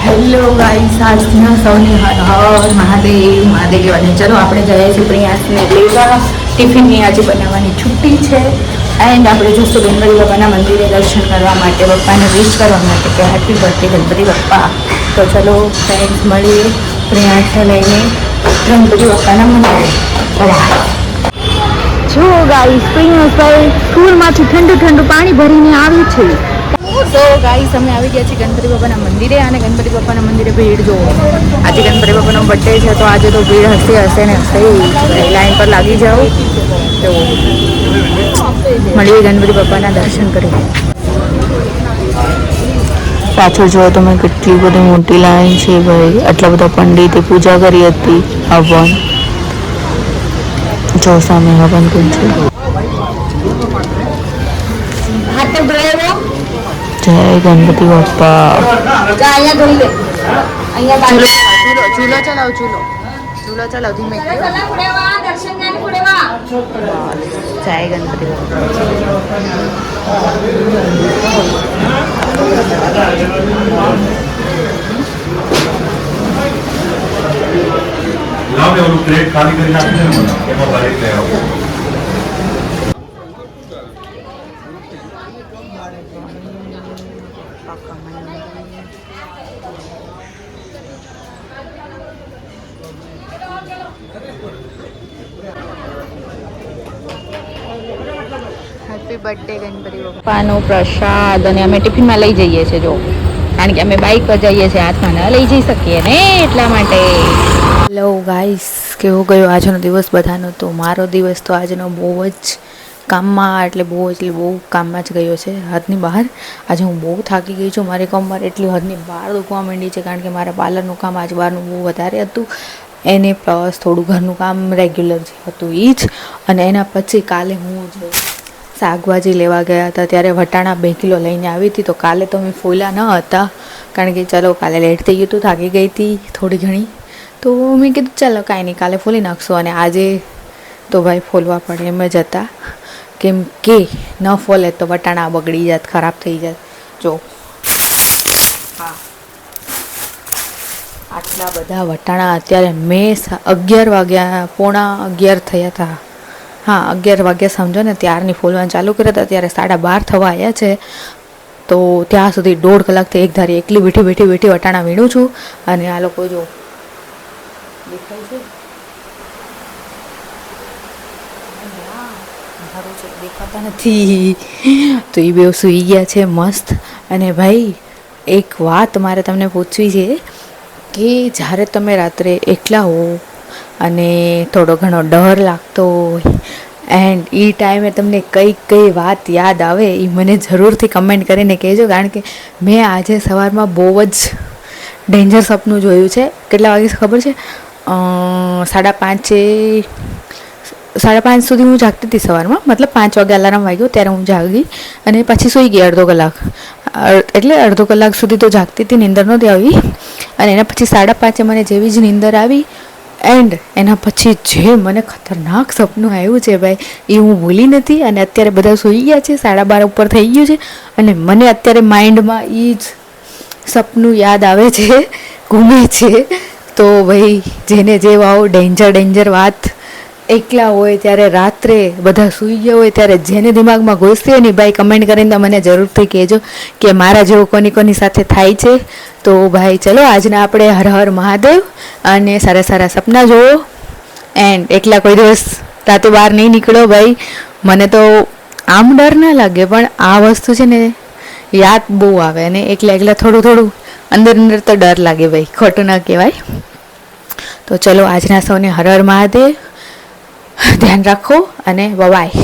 Hello guys, આજના સૌને હર હર મહાદેવ મહાદેવ કહેવાની. ચલો આપણે જઈએ છીએ પ્રિયાસને લેવા. ટિફિનની આજે બનાવવાની છુટ્ટી છે એન્ડ આપણે જઈશું ગણપતિ બાપાના મંદિરે દર્શન કરવા માટે, પપ્પાને વિશ કરવા માટે કે હેપી બર્થડે ગણપતિ બાપ્પા. તો ચલો ફ્રેન્ડ્સ મળીએ પ્રિયાસને લઈને ગણપતિ બાપ્પાના મંદિરે. જો ગાઈસ, પ્રિયાસભાઈ સ્કૂલમાંથી ઠંડુ ઠંડુ પાણી ભરીને આવી છે. તો ગાઈસ, અમે આવી ગયા છીએ ગણપતિ બાપાના મંદિરે અને ગણપતિ બાપાના મંદિરે ભીડ જો. આજે ગણપતિ બાપાનો બર્થડે છે તો આજે તો ભીડ હશે ને હશે. લાઈન પર લાગી જાઓ તો મળીએ ગણપતિ બાપાના દર્શન કરી. પાછળ જો તમે કેટલી બધી મોટી લાઈન છે ભાઈ. આટલા બધા પંડિતે પૂજા કરી હતી. હવન જો સામે હવન પણ છે. જય ગણપતિ બાપ્પા. ચૂલો ચલાવ, ચૂલો ચલાવ ધીમે. જય ગણપતિ હેપી બર્થડે ગણપતિ બાપાનો પ્રસાદ. અને અમે ટિફિનમાં લઈ જઈએ છીએ જો, કારણ કે અમે બાઇક પર જઈએ છીએ, હાથમાં ન લઈ જઈ શકીએ ને એટલા માટે. હેલો ગાઈસ, કેવો ગયો આજનો દિવસ બધાનો? તો મારો દિવસ તો આજનો બહુ જ કામમાં, એટલે બહુ કામમાં જ ગયો છે, હદની બહાર. આજે હું બહુ થાકી ગઈ છું. મારી કમર એટલી હદની બહાર દુખવા માંડી છે, કારણ કે મારા પાર્લરનું કામ આજ બહારનું બહુ વધારે હતું. એને પ્લસ થોડું ઘરનું કામ રેગ્યુલર જે હતું એ જ. અને એના પછી કાલે હું જે શાકભાજી લેવા ગયા હતા ત્યારે વટાણા 2 કિલો લઈને આવી હતી. તો કાલે તો મેં ફોલ્યા ન હતા, કારણ કે ચલો કાલે લેટ થઈ ગયું હતું, થાકી ગઈ હતી થોડી ઘણી. તો મેં કીધું ચાલો કાંઈ નહીં, કાલે ફોલી નાખશું. અને આજે તો ભાઈ ફોલવા પડે એમ જ હતા, કેમ કે ન ફોલે તો વટાણા બગડી જાત, ખરાબ થઈ જાત. જો હા, આટલા બધા વટાણા અત્યારે મેં 11 વાગ્યા, પોણા 11 થયા હતા. હા 11 વાગ્યા સમજો ને, ત્યારની ફોલવાનું ચાલુ કર્યા હતા, ત્યારે 12:30 થવા આવ્યા છે. તો ત્યાં સુધી 1.5 કલાકથી એક ધારી એકલી બેઠી વટાણા વીણું છું. અને આ લોકો જો દેખાય છે, દેખાતા નથી. તો એ બે સૂઈ ગયા છે મસ્ત. અને ભાઈ એક વાત મારે તમને પૂછવી છે કે જ્યારે તમે રાત્રે એકલા હો અને થોડો ઘણો ડર લાગતો હોય એન્ડ એ ટાઈમે તમને કઈ વાત યાદ આવે એ મને જરૂરથી કમેન્ટ કરીને કહેજો, કારણ કે મેં આજે સવારમાં બહુ જ ડેન્જર સપનું જોયું છે. કેટલા વાગે ખબર છે? 5:30 સુધી હું જાગતી હતી સવારમાં, મતલબ 5 વાગે અલાર્મ વાગ્યો ત્યારે હું જાગી અને પછી સૂઈ ગઈ અડધો કલાક. એટલે અડધો કલાક સુધી તો જાગતી હતી, નીંદર નહોતી આવી. અને એના પછી 5:30 મને જેવી જ નીંદર આવી એન્ડ એના પછી જે મને ખતરનાક સપનું આવ્યું છે ભાઈ, એ હું ભૂલી નથી. અને અત્યારે બધા સૂઈ ગયા છે, 12:30 ઉપર થઈ ગયું છે, અને મને અત્યારે માઇન્ડમાં એ જ સપનું યાદ આવે છે, ઘૂમે છે. તો ભાઈ જેને જે વાવો ડેન્જર વાત, એકલા હોય ત્યારે રાત્રે બધા સૂઈ ગયા હોય ત્યારે જેને દિમાગમાં ઘૂસતી હોય ને ભાઈ કમેન્ટ કરીને મને જરૂરથી કહેજો કે મારા જેવું કોની સાથે થાય છે. તો ભાઈ ચલો આજના આપણે હર હર મહાદેવ અને સારા સપના જોવો. એન્ડ એકલા કોઈ દિવસ રાતે બહાર નહીં નીકળો ભાઈ. મને તો આમ ડર ના લાગે, પણ આ વસ્તુ છે ને યાદ બહુ આવે, અને એકલા થોડું અંદર તો ડર લાગે ભાઈ, ખોટું ના કહેવાય. તો ચલો આજના સૌને હર હર મહાદેવ, ધ્યાન રાખો અને બાય.